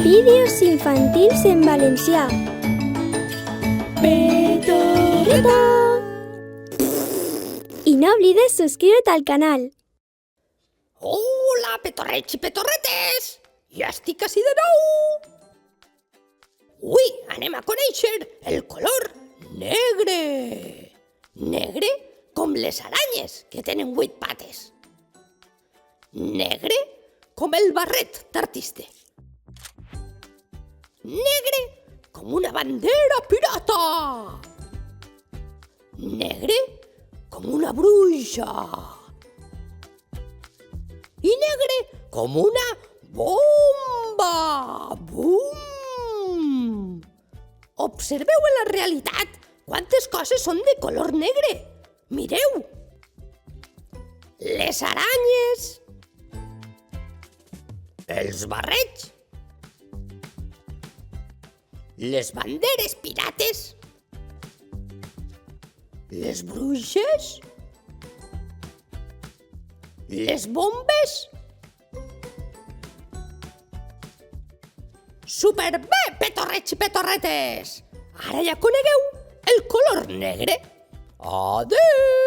Vídeos infantils en valencià. Petorreta! I no oblides subscriure't al canal. Hola, petorrets i petorretes! Ja estic ací de nou! Avui anem a conèixer el color negre. Negre com les aranyes, que tenen 8 pates. Negre com el barret d'artista. Negre com una bandera pirata. Negre com una bruixa. I negre com una bomba. Bum! Observeu en la realitat quantes coses són de color negre. Mireu! Les aranyes, els barrets, les banderes pirates, les bruixes, les bombes. Superbé, petorrets i petorretes! Ara ja conegueu el color negre. Adéu!